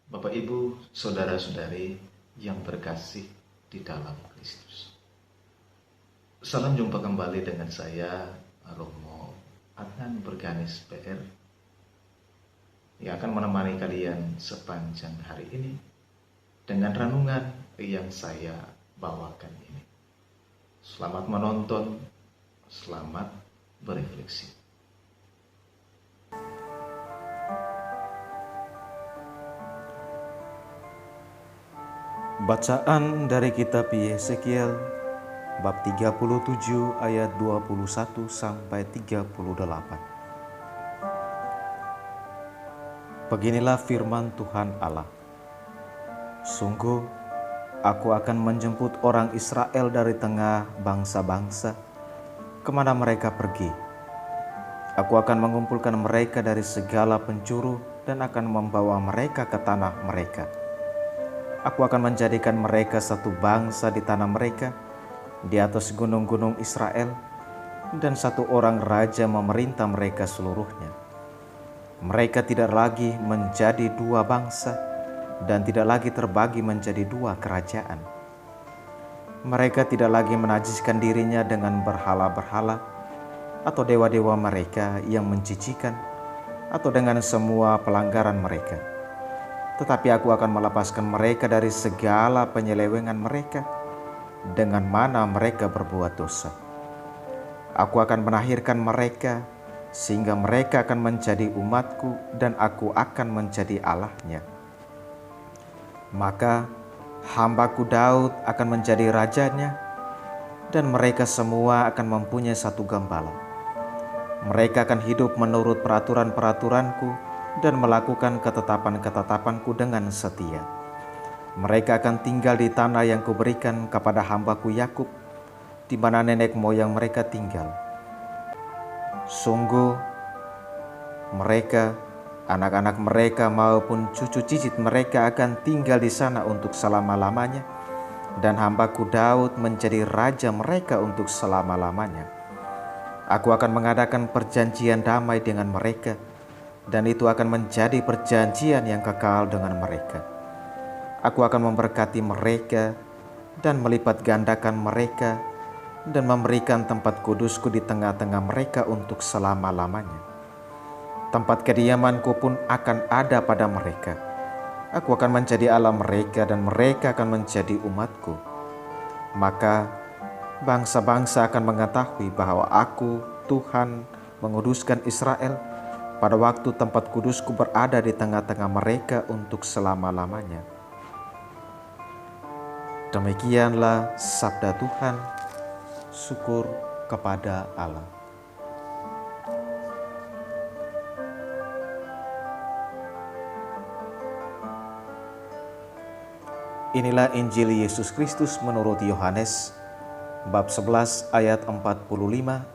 Bapak, Ibu, saudara-saudari yang terkasih di dalam Kristus. Salam jumpa kembali dengan saya, Romo Adnan Berganis PR, yang akan menemani kalian sepanjang hari ini dengan renungan yang saya bawakan ini. Selamat menonton, selamat berefleksi. Bacaan dari kitab Yeskiel bab 37 ayat 21 sampai 38. Beginilah firman Tuhan Allah. Sungguh, aku akan menjemput orang Israel dari tengah bangsa-bangsa, kemana mereka pergi. Aku akan mengumpulkan mereka dari segala penjuru dan akan membawa mereka ke tanah mereka. Aku akan menjadikan mereka satu bangsa di tanah mereka, di atas gunung-gunung Israel, dan satu orang raja memerintah mereka seluruhnya. Mereka tidak lagi menjadi dua bangsa, dan tidak lagi terbagi menjadi dua kerajaan. Mereka tidak lagi menajiskan dirinya dengan berhala-berhala, atau dewa-dewa mereka yang menjijikan, atau dengan semua pelanggaran mereka. Tetapi aku akan melepaskan mereka dari segala penyelewengan mereka, dengan mana mereka berbuat dosa. Aku akan menahirkan mereka, sehingga mereka akan menjadi umatku, dan aku akan menjadi Allahnya. Maka hambaku Daud akan menjadi rajanya, dan mereka semua akan mempunyai satu gembala. Mereka akan hidup menurut peraturan-peraturanku, dan melakukan ketetapan-ketetapanku dengan setia. Mereka akan tinggal di tanah yang kuberikan kepada hambaku Yakub, di mana nenek moyang mereka tinggal. Sungguh, mereka, anak-anak mereka maupun cucu cicit mereka akan tinggal di sana untuk selama-lamanya, dan hambaku Daud menjadi raja mereka untuk selama-lamanya. Aku akan mengadakan perjanjian damai dengan mereka, dan itu akan menjadi perjanjian yang kekal dengan mereka. Aku akan memberkati mereka dan melipat gandakan mereka, dan memberikan tempat kudusku di tengah-tengah mereka untuk selama-lamanya. Tempat kediamanku pun akan ada pada mereka. Aku akan menjadi Allah mereka, dan mereka akan menjadi umatku. Maka bangsa-bangsa akan mengetahui bahwa aku, Tuhan, menguduskan Israel, pada waktu tempat kudusku berada di tengah-tengah mereka untuk selama-lamanya. Demikianlah sabda Tuhan. Syukur kepada Allah. Inilah Injil Yesus Kristus menurut Yohanes bab 11 ayat 45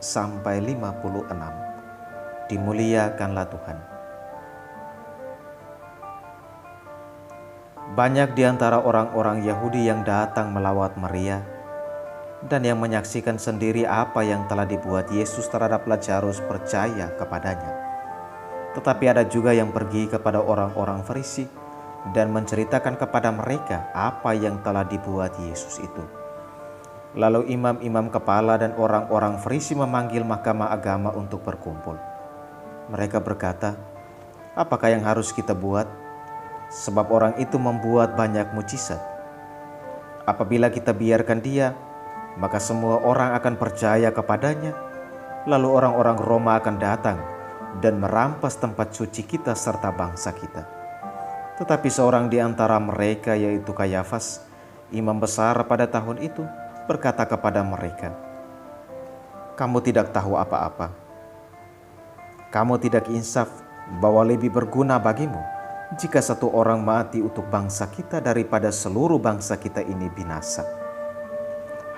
sampai 56. Dimuliakanlah Tuhan. Banyak di antara orang-orang Yahudi yang datang melawat Maria dan yang menyaksikan sendiri apa yang telah dibuat Yesus terhadap Lazarus percaya kepadanya. Tetapi ada juga yang pergi kepada orang-orang Farisi dan menceritakan kepada mereka apa yang telah dibuat Yesus itu. Lalu imam-imam kepala dan orang-orang Farisi memanggil mahkamah agama untuk berkumpul. Mereka berkata, "Apakah yang harus kita buat? Sebab orang itu membuat banyak mujizat. Apabila kita biarkan dia, maka semua orang akan percaya kepadanya. Lalu orang-orang Roma akan datang dan merampas tempat suci kita serta bangsa kita." Tetapi seorang di antara mereka, yaitu Kayafas, imam besar pada tahun itu, berkata kepada mereka, "Kamu tidak tahu apa-apa. Kamu tidak insaf bahwa lebih berguna bagimu jika satu orang mati untuk bangsa kita daripada seluruh bangsa kita ini binasa."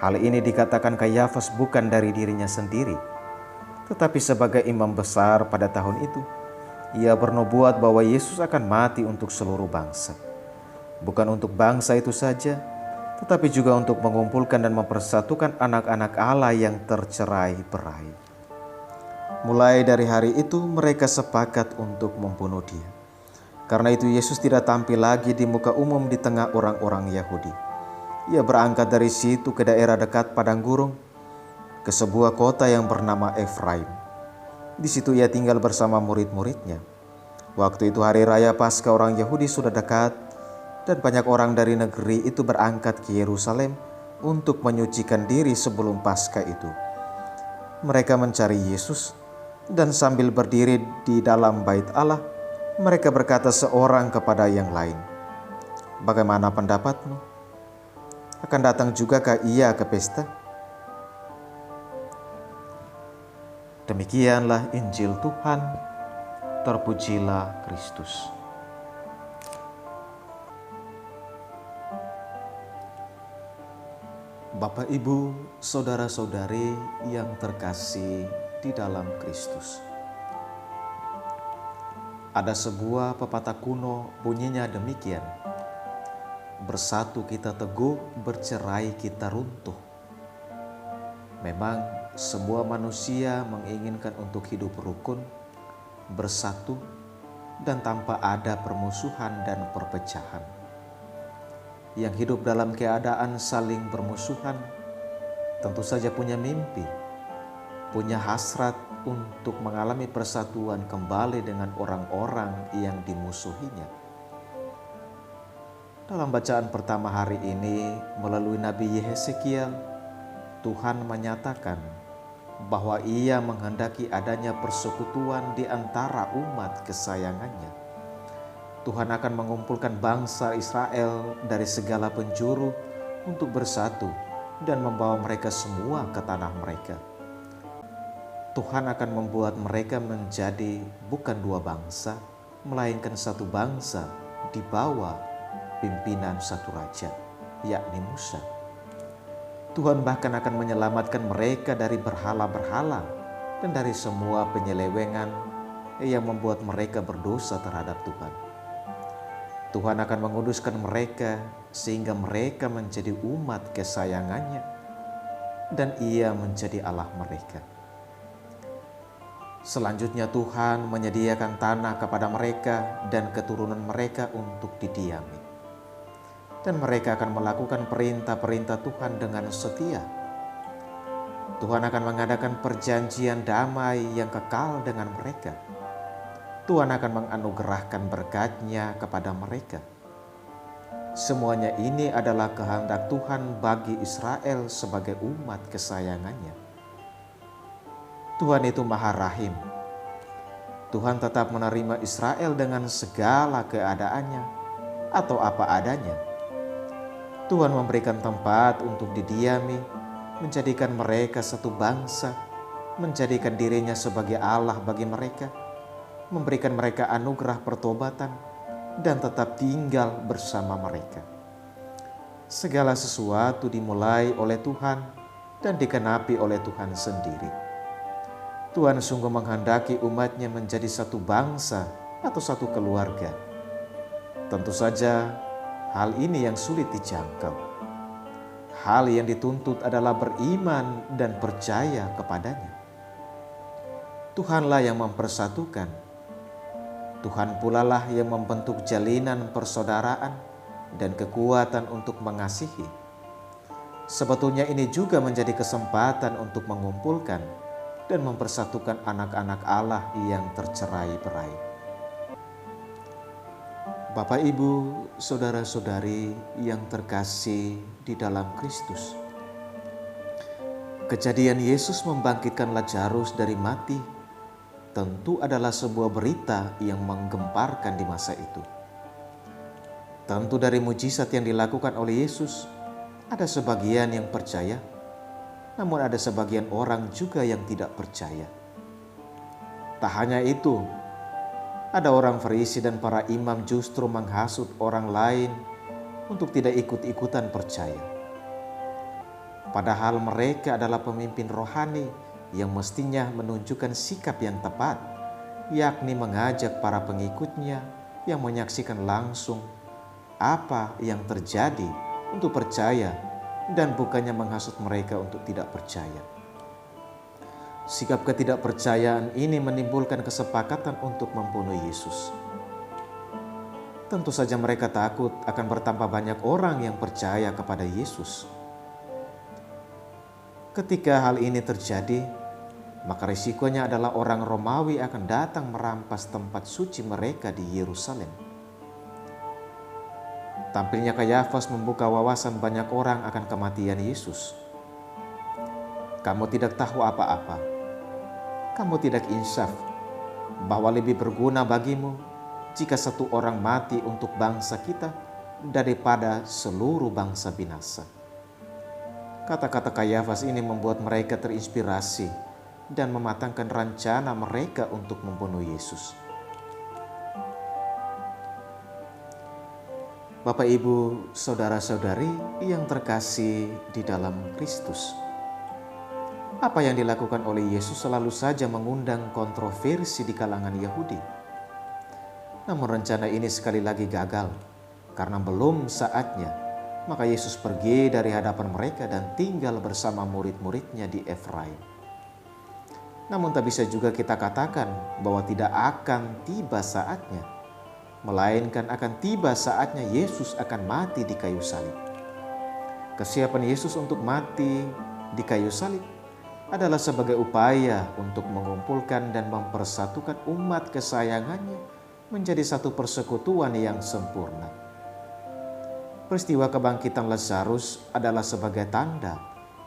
Hal ini dikatakan Kayafas bukan dari dirinya sendiri, tetapi sebagai imam besar pada tahun itu, ia bernubuat bahwa Yesus akan mati untuk seluruh bangsa. Bukan untuk bangsa itu saja, tetapi juga untuk mengumpulkan dan mempersatukan anak-anak Allah yang tercerai-berai. Mulai dari hari itu mereka sepakat untuk membunuh dia. Karena itu Yesus tidak tampil lagi di muka umum di tengah orang-orang Yahudi. Ia berangkat dari situ ke daerah dekat padang gurun, ke sebuah kota yang bernama Efraim. Di situ ia tinggal bersama murid-muridnya. Waktu itu hari raya Paskah orang Yahudi sudah dekat, dan banyak orang dari negeri itu berangkat ke Yerusalem untuk menyucikan diri sebelum Paskah itu. Mereka mencari Yesus, dan sambil berdiri di dalam bait Allah, mereka berkata seorang kepada yang lain, "Bagaimana pendapatmu? Akan datang jugakah ia ke pesta?" Demikianlah Injil Tuhan. Terpujilah Kristus. Bapak, Ibu, saudara-saudari yang terkasih di dalam Kristus. Ada sebuah pepatah kuno, bunyinya demikian: bersatu kita teguh, bercerai kita runtuh. Memang semua manusia menginginkan untuk hidup rukun, bersatu, dan tanpa ada permusuhan dan perpecahan. Yang hidup dalam keadaan saling bermusuhan tentu saja punya mimpi, punya hasrat untuk mengalami persatuan kembali dengan orang-orang yang dimusuhinya. Dalam bacaan pertama hari ini melalui Nabi Yehezekiel, Tuhan menyatakan bahwa Ia menghendaki adanya persekutuan di antara umat kesayangannya. Tuhan akan mengumpulkan bangsa Israel dari segala penjuru untuk bersatu dan membawa mereka semua ke tanah mereka. Tuhan akan membuat mereka menjadi bukan dua bangsa, melainkan satu bangsa di bawah pimpinan satu raja, yakni Musa. Tuhan bahkan akan menyelamatkan mereka dari berhala-berhala dan dari semua penyelewengan yang membuat mereka berdosa terhadap Tuhan. Tuhan akan menguduskan mereka sehingga mereka menjadi umat kesayangannya dan Ia menjadi Allah mereka. Selanjutnya Tuhan menyediakan tanah kepada mereka dan keturunan mereka untuk didiami. Dan mereka akan melakukan perintah-perintah Tuhan dengan setia. Tuhan akan mengadakan perjanjian damai yang kekal dengan mereka. Tuhan akan menganugerahkan berkat-Nya kepada mereka. Semuanya ini adalah kehendak Tuhan bagi Israel sebagai umat kesayangannya. Tuhan itu Maha Rahim. Tuhan tetap menerima Israel dengan segala keadaannya atau apa adanya. Tuhan memberikan tempat untuk didiami, menjadikan mereka satu bangsa, menjadikan dirinya sebagai Allah bagi mereka, memberikan mereka anugerah pertobatan, dan tetap tinggal bersama mereka. Segala sesuatu dimulai oleh Tuhan dan dikenapi oleh Tuhan sendiri. Tuhan sungguh menghendaki umat-Nya menjadi satu bangsa atau satu keluarga. Tentu saja hal ini yang sulit dijangkau. Hal yang dituntut adalah beriman dan percaya kepadanya. Tuhanlah yang mempersatukan. Tuhan pula lah yang membentuk jalinan persaudaraan dan kekuatan untuk mengasihi. Sebetulnya ini juga menjadi kesempatan untuk mengumpulkan dan mempersatukan anak-anak Allah yang tercerai-berai. Bapak, Ibu, saudara-saudari yang terkasih di dalam Kristus. Kejadian Yesus membangkitkan Lazarus dari mati tentu adalah sebuah berita yang menggemparkan di masa itu. Tentu dari mujizat yang dilakukan oleh Yesus, ada sebagian yang percaya, namun ada sebagian orang juga yang tidak percaya. Tak hanya itu, ada orang Farisi dan para imam justru menghasut orang lain untuk tidak ikut-ikutan percaya. Padahal mereka adalah pemimpin rohani yang mestinya menunjukkan sikap yang tepat, yakni mengajak para pengikutnya yang menyaksikan langsung apa yang terjadi untuk percaya dan bukannya menghasut mereka untuk tidak percaya. Sikap ketidakpercayaan ini menimbulkan kesepakatan untuk membunuh Yesus. Tentu saja mereka takut akan bertambah banyak orang yang percaya kepada Yesus. Ketika hal ini terjadi, maka risikonya adalah orang Romawi akan datang merampas tempat suci mereka di Yerusalem. Tampilnya Kayafas membuka wawasan banyak orang akan kematian Yesus. Kamu tidak tahu apa-apa. Kamu tidak insaf bahwa lebih berguna bagimu jika satu orang mati untuk bangsa kita daripada seluruh bangsa binasa. Kata-kata Kayafas ini membuat mereka terinspirasi dan mematangkan rencana mereka untuk membunuh Yesus. Bapak, Ibu, saudara-saudari yang terkasih di dalam Kristus. Apa yang dilakukan oleh Yesus selalu saja mengundang kontroversi di kalangan Yahudi. Namun rencana ini sekali lagi gagal karena belum saatnya. Maka Yesus pergi dari hadapan mereka dan tinggal bersama murid-muridnya di Efraim. Namun tak bisa juga kita katakan bahwa tidak akan tiba saatnya, melainkan akan tiba saatnya Yesus akan mati di kayu salib. Kesiapan Yesus untuk mati di kayu salib adalah sebagai upaya untuk mengumpulkan dan mempersatukan umat kesayangannya menjadi satu persekutuan yang sempurna. Peristiwa kebangkitan Lazarus adalah sebagai tanda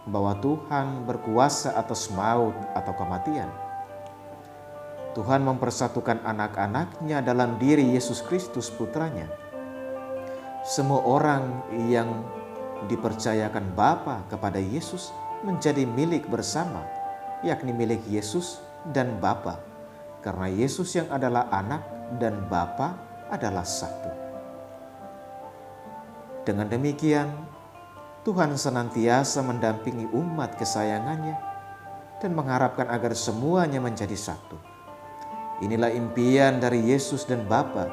bahwa Tuhan berkuasa atas maut atau kematian. Tuhan mempersatukan anak-anaknya dalam diri Yesus Kristus putranya. Semua orang yang dipercayakan Bapa kepada Yesus menjadi milik bersama, yakni milik Yesus dan Bapa, karena Yesus yang adalah anak dan Bapa adalah satu. Dengan demikian, Tuhan senantiasa mendampingi umat kesayangannya dan mengharapkan agar semuanya menjadi satu. Inilah impian dari Yesus dan Bapa.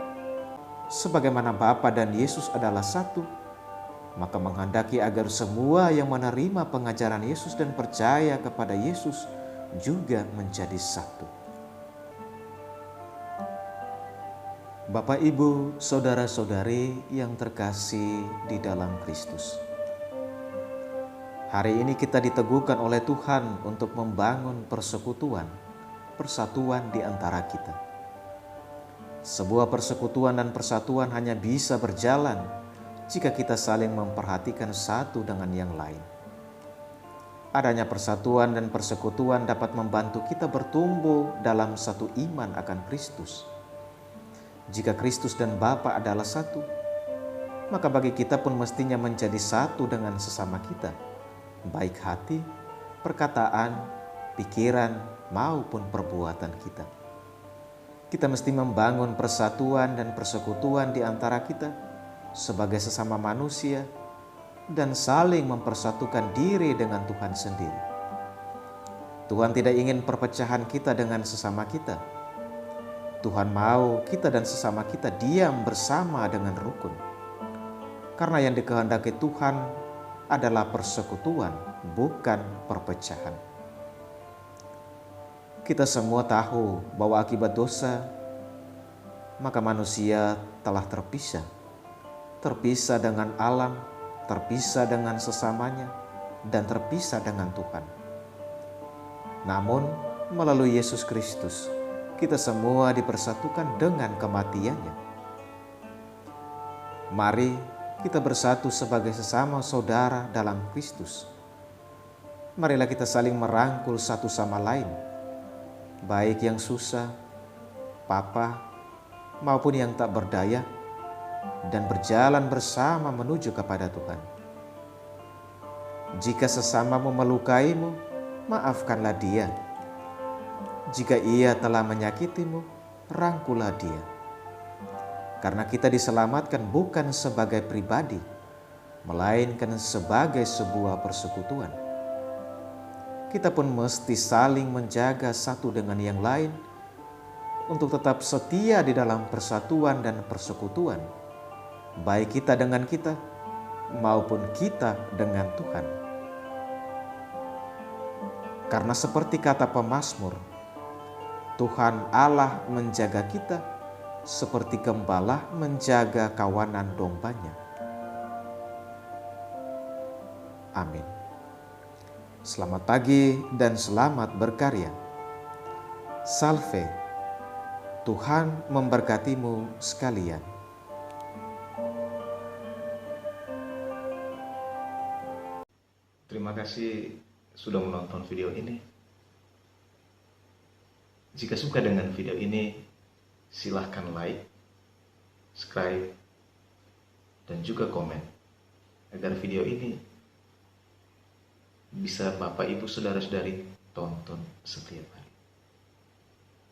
Sebagaimana Bapa dan Yesus adalah satu, maka menghendaki agar semua yang menerima pengajaran Yesus dan percaya kepada Yesus juga menjadi satu. Bapak, Ibu, saudara-saudari yang terkasih di dalam Kristus. Hari ini kita diteguhkan oleh Tuhan untuk membangun persekutuan, persatuan di antara kita. Sebuah persekutuan dan persatuan hanya bisa berjalan jika kita saling memperhatikan satu dengan yang lain. Adanya persatuan dan persekutuan dapat membantu kita bertumbuh dalam satu iman akan Kristus. Jika Kristus dan Bapa adalah satu, maka bagi kita pun mestinya menjadi satu dengan sesama kita, baik hati, perkataan, pikiran, maupun perbuatan kita. Kita mesti membangun persatuan dan persekutuan di antara kita sebagai sesama manusia dan saling mempersatukan diri dengan Tuhan sendiri. Tuhan tidak ingin perpecahan kita dengan sesama kita. Tuhan mau kita dan sesama kita diam bersama dengan rukun. Karena yang dikehendaki Tuhan adalah persekutuan, bukan perpecahan. Kita semua tahu bahwa akibat dosa, maka manusia telah terpisah. Terpisah dengan alam, terpisah dengan sesamanya, dan terpisah dengan Tuhan. Namun, melalui Yesus Kristus, kita semua dipersatukan dengan kematiannya. Mari kita bersatu sebagai sesama saudara dalam Kristus. Marilah kita saling merangkul satu sama lain, baik yang susah, papa, maupun yang tak berdaya, dan berjalan bersama menuju kepada Tuhan. Jika sesamamu melukaimu, maafkanlah dia. Jika ia telah menyakitimu, rangkulah dia. Karena kita diselamatkan bukan sebagai pribadi, melainkan sebagai sebuah persekutuan. Kita pun mesti saling menjaga satu dengan yang lain untuk tetap setia di dalam persatuan dan persekutuan, baik kita dengan kita maupun kita dengan Tuhan. Karena seperti kata pemazmur, Tuhan Allah menjaga kita seperti gembala menjaga kawanan dombanya. Amin. Selamat pagi dan selamat berkarya. Salve, Tuhan memberkatimu sekalian. Terima kasih sudah menonton video ini. Jika suka dengan video ini, silahkan like, subscribe, dan juga komen agar video ini bisa Bapak Ibu Saudara-saudari tonton setiap hari.